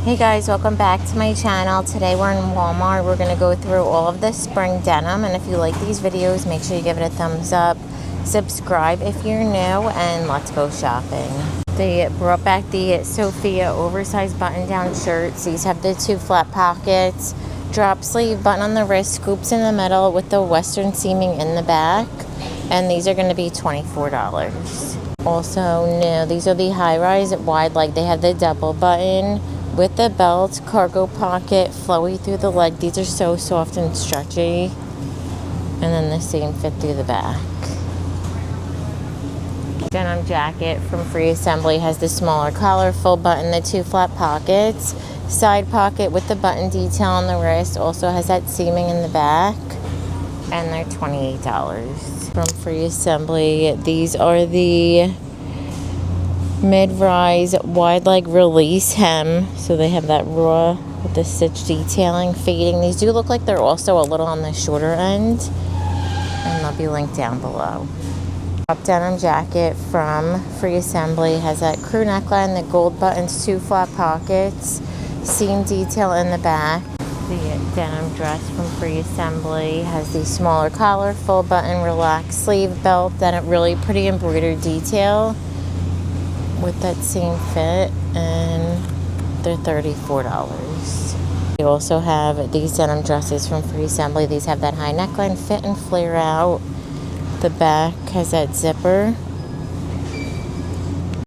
Hey guys, welcome back to my channel. Today we're in Walmart. We're going to go through all of the spring denim, and if you like these videos, make sure you give it a thumbs up. Subscribe if you're new, and let's go shopping. They brought back the Sofia oversized button-down shirts. These have the 2 flat pockets, drop sleeve, button on the wrist, scoops in the middle with the western seaming in the back, and these are going to be $24. Also new, these are the high-rise wide leg. They have the double button with the belt, cargo pocket, flowy through the leg. These are so soft and stretchy. And then the same fit through the back. Denim jacket from Free Assembly has the smaller collar, full button, the 2 flat pockets, side pocket with the button detail on the wrist. Also has that seaming in the back. And they're $28. From Free Assembly, these are the mid-rise wide leg release hem, so they have that raw with the stitch detailing fading. These do look like they're also a little on the shorter end, and they'll be linked down below. Top denim jacket from Free Assembly has that crew neckline, the gold buttons, 2 flat pockets, seam detail in the back. The denim dress from Free Assembly has the smaller collar, full button, relaxed sleeve, belt, then a really pretty embroidered detail with that same fit, and they're $34. We also have these denim dresses from Free Assembly. These have that high neckline fit and flare out. The back has that zipper.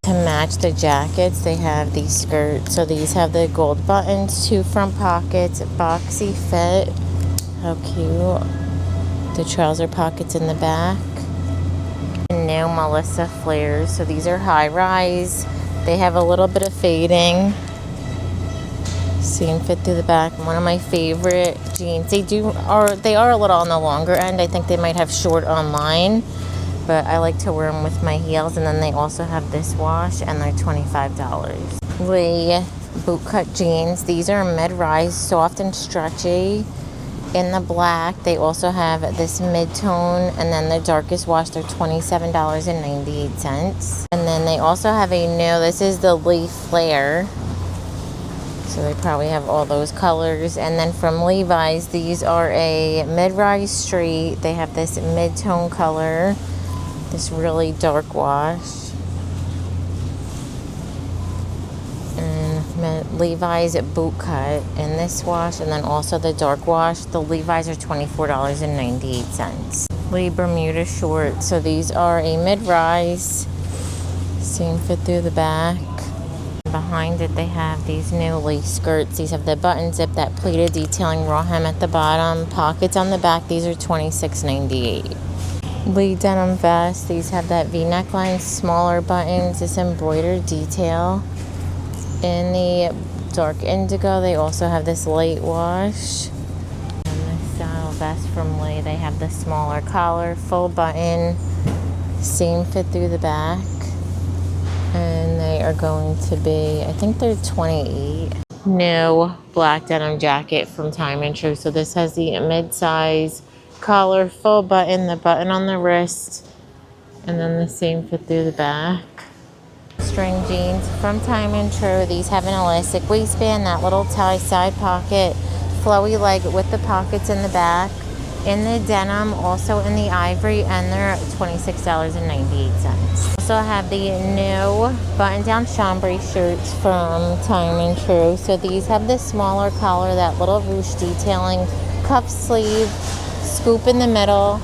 To match the jackets, they have these skirts. So these have the gold buttons, 2 front pockets, boxy fit. How cute. The trouser pockets in the back. New Melissa flares. So these are high rise. They have a little bit of fading. Seam fit through the back. One of my favorite jeans. They are a little on the longer end. I think they might have short online, but I like to wear them with my heels. And then they also have this wash, and they're $25. Lee bootcut jeans. These are mid-rise, soft and stretchy. In the black, they also have this mid-tone, and then the darkest wash, they're $27.98. And then they also have a new, this is the Lee Flare. So they probably have all those colors. And then from Levi's, these are a mid-rise straight. They have this mid-tone color, this really dark wash. Levi's boot cut in this wash, and then also the dark wash. The Levi's are $24.98. Lee Bermuda shorts. So these are a mid-rise, same fit through the back. Behind it, they have these new Lee skirts. These have the button zip, that pleated detailing, raw hem at the bottom, pockets on the back. These are $26.98. Lee denim vest. These have that V neckline, smaller buttons, this embroidered detail. In the dark indigo, they also have this light wash. And this style vest from Lee, they have the smaller collar, full button, same fit through the back. And they are going to be, I think they're $28. New black denim jacket from Time & True. So this has the mid-size collar, full button, the button on the wrist, and then the same fit through the back. String jeans from Time & True. These have an elastic waistband, that little tie, side pocket, flowy leg with the pockets in the back. In the denim, also in the ivory, and they're $26.98. Also have the new button-down chambray shirts from Time & True. So these have the smaller collar, that little ruche detailing, cuff sleeve, scoop in the middle,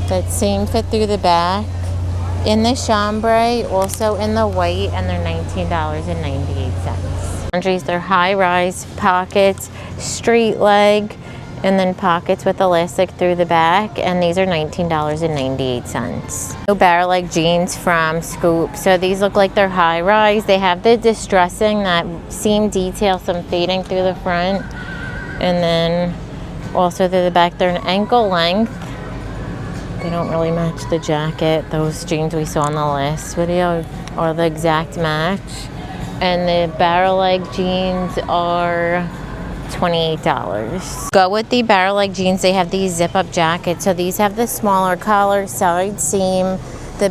that same fit through the back. In the chambray, also in the white, and they're $19.98. They're high-rise pockets, straight leg, and then pockets with elastic through the back, and these are $19.98. New barrel leg jeans from Scoop. So these look like they're high-rise. They have the distressing, that seam detail, some fading through the front, and then also through the back. They're an ankle length. They don't really match the jacket. Those jeans we saw in the last video are the exact match. And the barrel leg jeans are $28. Go with the barrel leg jeans. They have these zip up jackets. So these have the smaller collar, side seam, the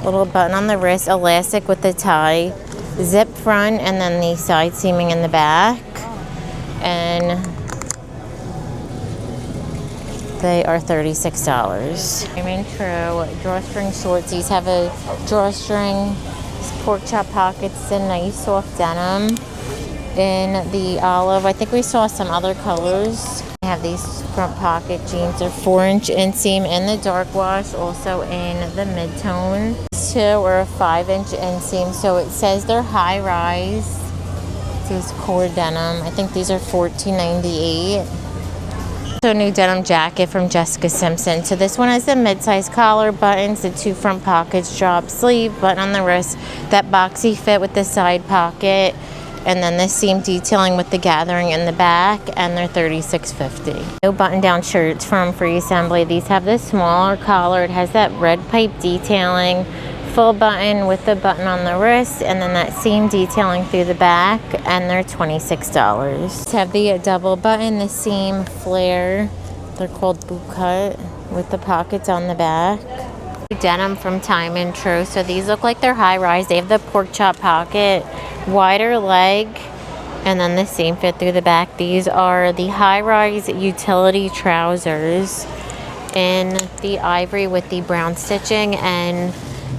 little button on the wrist, elastic with the tie, zip front and then the side seaming in the back. And they are $36. Diamond True drawstring shorts. These have a drawstring, pork chop pockets, and nice soft denim in the olive. I think we saw some other colors. I have these front pocket jeans. They're 4-inch inseam in the dark wash, also in the mid-tone. These two are a 5-inch inseam, so it says they're high rise. These core denim. I think these are $14.98. So new denim jacket from Jessica Simpson. So this one has the mid-size collar, buttons, the 2 front pockets, drop sleeve, button on the wrist, that boxy fit with the side pocket, and then the seam detailing with the gathering in the back, and they're $36.50. No button-down shirts from Free Assembly. These have the smaller collar. It has that red pipe detailing, full button with the button on the wrist, and then that seam detailing through the back, and they're $26. Have the double button, the seam flare. They're called boot cut with the pockets on the back. Denim from Time and True. So these look like they're high rise. They have the pork chop pocket, wider leg, and then the seam fit through the back. These are the high rise utility trousers in the ivory with the brown stitching, and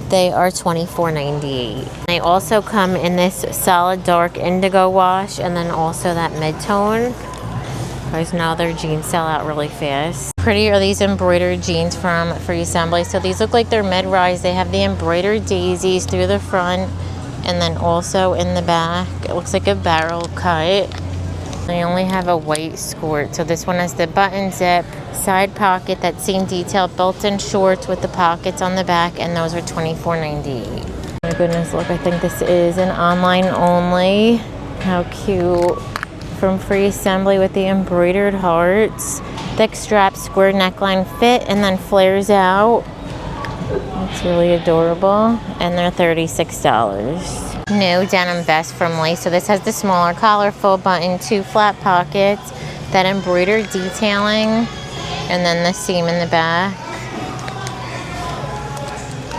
they are $24.98. They also come in this solid dark indigo wash, and then also that mid-tone. Guys, now their jeans sell out really fast. Pretty are these embroidered jeans from Free Assembly. So these look like they're mid-rise. They have the embroidered daisies through the front, and then also in the back. It looks like a barrel cut. They only have a white skirt. So this one has the button zip, side pocket, that seam detail, built-in shorts with the pockets on the back, and those are $24.98. Oh my goodness, look, I think this is an online only. How cute. From Free Assembly with the embroidered hearts. Thick strap, square neckline fit, and then flares out. It's really adorable. And they're $36. New denim vest from Lace. So this has the smaller collar, full button, 2 flat pockets, that embroidered detailing, and then the seam in the back.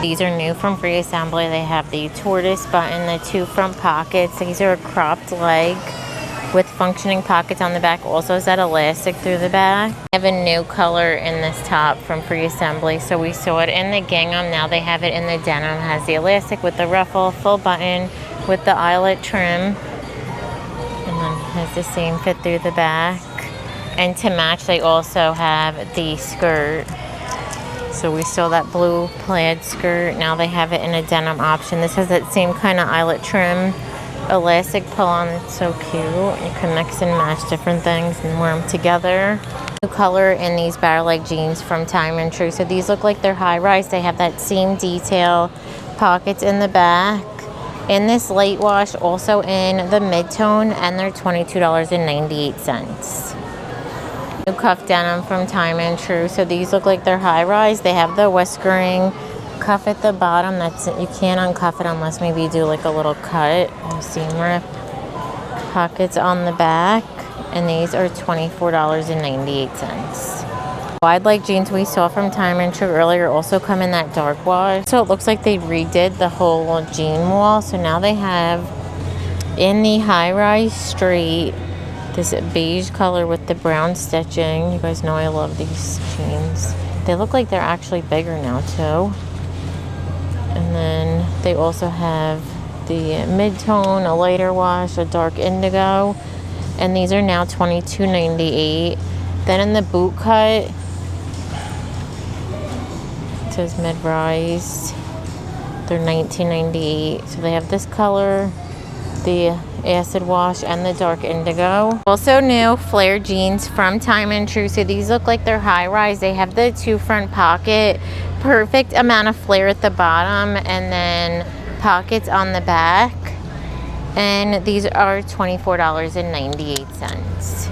These are new from Free Assembly. They have the tortoise button, the 2 front pockets. These are a cropped leg with functioning pockets on the back. Also has that elastic through the back. I have a new color in this top from Free Assembly. So we saw it in the gingham. Now they have it in the denim. It has the elastic with the ruffle, full button with the eyelet trim, and then has the same fit through the back. And to match, they also have the skirt. So we saw that blue plaid skirt. Now they have it in a denim option. This has that same kind of eyelet trim, elastic pull-on. It's so cute. You can mix and match different things and wear them together. New color in these barrel leg jeans from Time and True. So these look like they're high rise. They have that seam detail, pockets in the back. In this light wash, also in the mid-tone, and they're $22.98. New cuff denim from Time and True. So these look like they're high rise. They have the whiskering cuff at the bottom. That's it. You can't uncuff it unless maybe you do like a little cut or seam rip. Pockets on the back, and these are $24.98. Wide leg jeans we saw from Time and True earlier also come in that dark wash. So it looks like they redid the whole jean wall. So now they have in the high rise straight this beige color with the brown stitching. You guys know I love these jeans. They look like they're actually bigger now too. And then they also have the mid-tone, a lighter wash, a dark indigo. And these are now $22.98. Then in the boot cut, it says mid-rise. They're $19.98. So they have this color, the acid wash, and the dark indigo. Also new flare jeans from Time and True. So these look like they're high rise. They have the 2 front pocket, perfect amount of flare at the bottom, and then pockets on the back. And these are $24.98.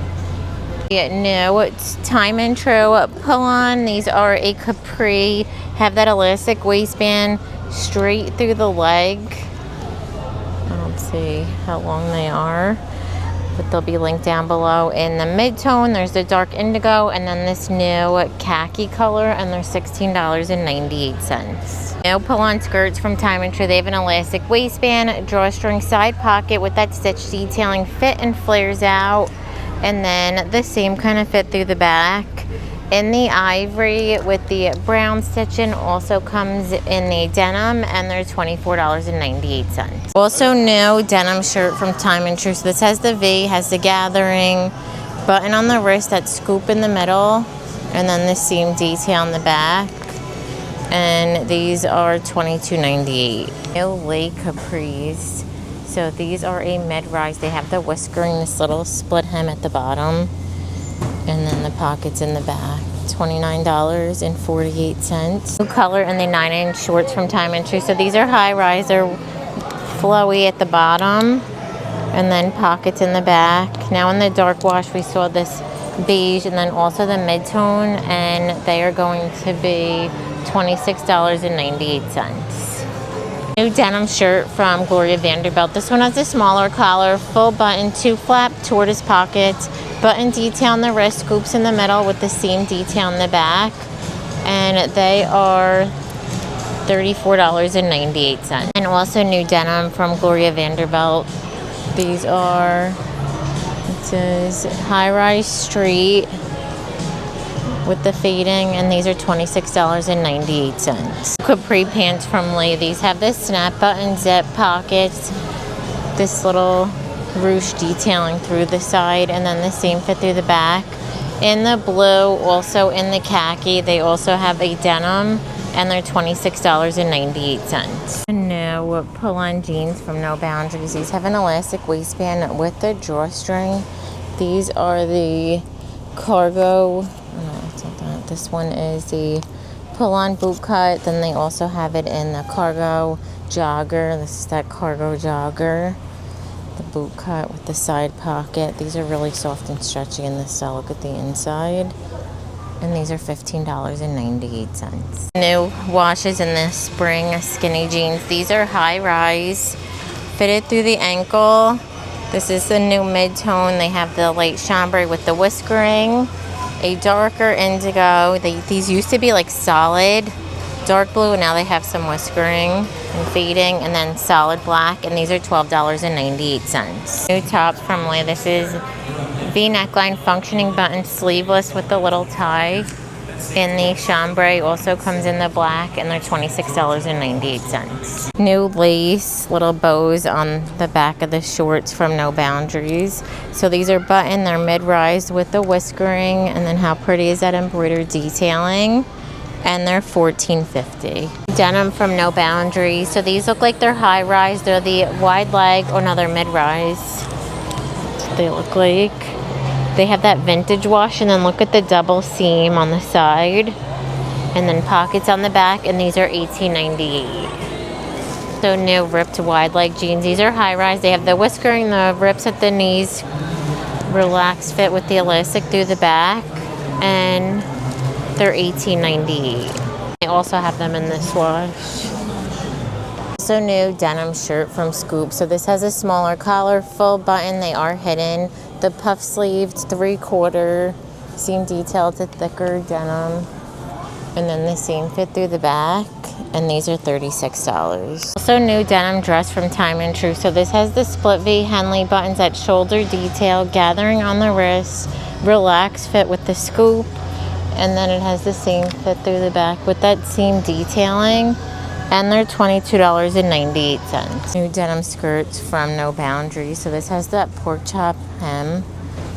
New Time and True pull on. These are a capri, have that elastic waistband straight through the leg. I don't see how long they are. but they'll be linked down below. In the mid-tone, there's the dark indigo, and then this new khaki color, and they're $16.98. New pull-on skirts from Time & Tru. They have an elastic waistband, drawstring side pocket with that stitch detailing, fit and flares out, and then the same kind of fit through the back. In the ivory with the brown stitching, also comes in the denim, and they're $24.98. Also new denim shirt from Time & Tru. So this has the V, has the gathering, button on the wrist, that scoop in the middle, and then the seam detail on the back. And these are $22.98. New Lake capris. So these are a mid-rise. They have the whiskering, this little split hem at the bottom, and then the pockets in the back. $29.48. New color in the 9-inch shorts from Time & Tru. So these are high-rise. They're flowy at the bottom, and then pockets in the back. Now in the dark wash, we saw this beige, and then also the mid-tone, and they are going to be $26.98. New denim shirt from Gloria Vanderbilt. This one has a smaller collar, full button, 2-flap tortoise pockets, button detail on the wrist, scoops in the middle with the seam detail in the back, and they are $34.98. And also new denim from Gloria Vanderbilt. These are, it says high-rise street with the fading, and these are $26.98. Capri pants from Lee. These have this snap button, zip pockets, this little ruche detailing through the side, and then the same fit through the back. In the blue, also in the khaki, they also have a denim, and they're $26.98. New pull-on jeans from No Boundaries. These have an elastic waistband with the drawstring. These are the cargo, no, it's not that. This one is the pull-on boot cut. Then they also have it in the cargo jogger. This is that cargo jogger. The boot cut with the side pocket. These are really soft and stretchy in this style. Look at the inside. And these are $15.98. New washes in the spring skinny jeans. These are high-rise, fitted through the ankle. This is the new mid-tone. They have the light chambray with the whiskering, a darker indigo. These used to be like solid dark blue, and now they have some whiskering and fading, and then solid black, and these are $12.98. New tops from Lee. This is V neckline, functioning button, sleeveless with the little tie. In the chambray, also comes in the black, and they're $26.98. New lace, little bows on the back of the shorts from No Boundaries. So these are button, they're mid-rise with the whiskering, and then how pretty is that embroidered detailing? And they're $14.50. Denim from No Boundaries. So these look like they're high-rise. They're the wide leg, or no, they're mid-rise. That's what they look like. They have that vintage wash, and then look at the double seam on the side, and then pockets on the back, and these are $18.98. So new ripped wide leg jeans. These are high-rise. They have the whiskering, the rips at the knees, relaxed fit with the elastic through the back, and they're $18.98. I also have them in this wash. Also new denim shirt from Scoop. So this has a smaller collar, full button. They are hidden. The puff sleeved 3/4 seam detail to thicker denim, and then the seam fit through the back, and these are $36. Also new denim dress from Time & Tru. So this has the split V Henley buttons at shoulder detail, gathering on the wrist, relaxed fit with the scoop, and then it has the same fit through the back with that seam detailing, and they're $22.98. New denim skirts from No Boundaries. So this has that pork chop hem,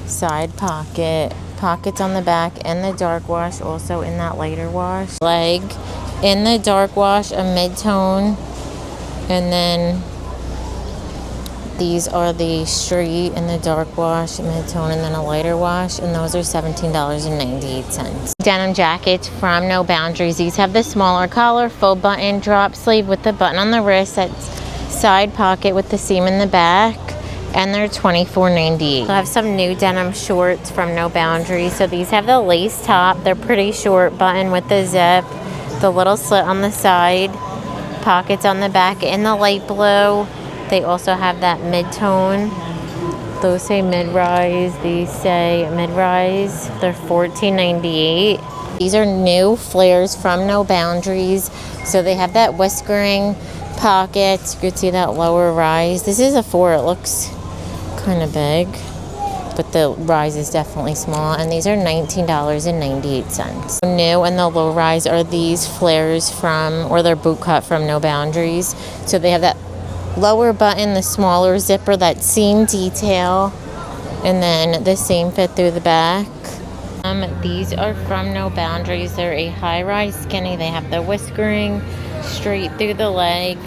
side pocket, pockets on the back, and the dark wash, also in that lighter wash. Leg in the dark wash, a mid-tone, and then these are the street in the dark wash, mid-tone, and then a lighter wash, and those are $17.98. Denim jackets from No Boundaries. These have the smaller collar, full button, drop sleeve with the button on the wrist, that's side pocket with the seam in the back, and they're $24.98. I have some new denim shorts from No Boundaries. So these have the lace top. They're pretty short, button with the zip, the little slit on the side, pockets on the back in the light blue. They also have that mid-tone Those say mid-rise. These say mid-rise. They're $14.98. These are new flares from No Boundaries. So they have that whiskering pockets. You could see that lower rise. This is a 4. It looks kind of big, but the rise is definitely small. And these are $19.98. New and the low rise are these flares from, or they're boot cut from No Boundaries. So they have that lower button, the smaller zipper, that seam detail, and then the same fit through the back. These are from No Boundaries. They're a high-rise skinny. They have the whiskering straight through the leg.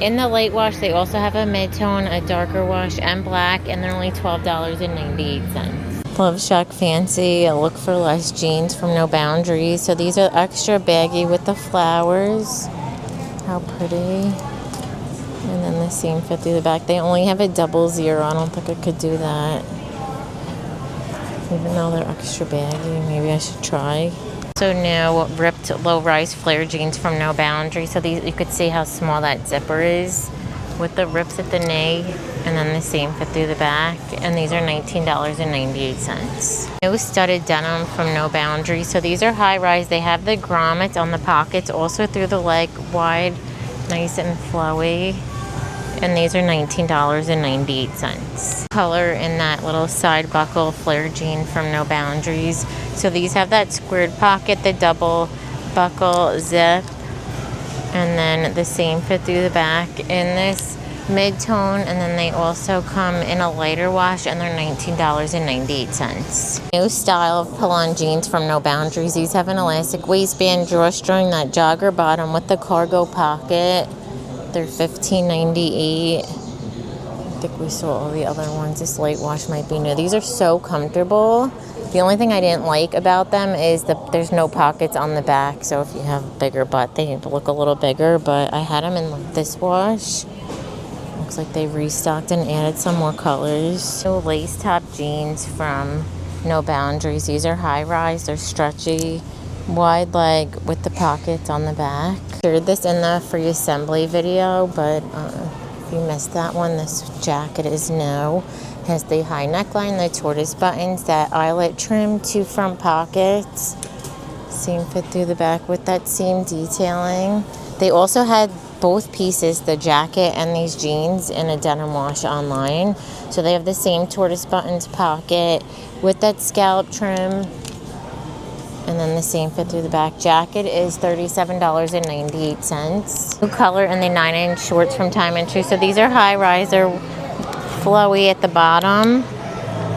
In the light wash, they also have a mid-tone, a darker wash, and black, and they're only $12.98. Love Shack Fancy, a look for less jeans from No Boundaries. So these are extra baggy with the flowers. How pretty. And then the seam fit through the back. They only have a 00. I don't think I could do that. Even though they're extra baggy, maybe I should try. So new ripped low-rise flare jeans from No Boundaries. So these, you could see how small that zipper is with the rips at the knee, and then the seam fit through the back. And these are $19.98. New studded denim from No Boundaries. So these are high-rise. They have the grommets on the pockets, also through the leg, wide, nice and flowy. And these are $19.98. Color in that little side buckle flare jean from No Boundaries. So these have that squared pocket, the double buckle zip, and then the same fit through the back in this mid-tone, and then they also come in a lighter wash, and they're $19.98. New style of pull-on jeans from No Boundaries. These have an elastic waistband, drawstring, that jogger bottom with the cargo pocket. They're $15.98. I think we saw all the other ones. This light wash might be new. These are so comfortable. The only thing I didn't like about them is that there's no pockets on the back. So if you have a bigger butt, they look a little bigger. But I had them in this wash. Looks like they restocked and added some more colors. New lace top jeans from No Boundaries. These are high rise. They're stretchy, wide leg with the pockets on the back. Shared this in the free assembly video, but if you missed that one, this jacket is new. Has the high neckline, the tortoise buttons, that eyelet trim, 2 front pockets, seam fit through the back with that seam detailing. They also had both pieces, the jacket and these jeans, in a denim wash online. So they have the same tortoise buttons pocket with that scallop trim, and then the same fit through the back. Jacket is $37.98. New color in the 9-inch shorts from Time and Tru. So these are high rise. They're flowy at the bottom,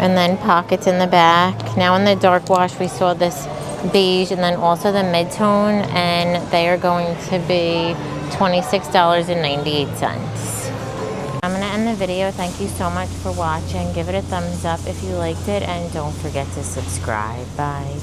and then pockets in the back. Now in the dark wash, we saw this beige, and then also the mid-tone, and they are going to be $26.98. I'm going to end the video. Thank you so much for watching. Give it a thumbs up if you liked it, and don't forget to subscribe. Bye.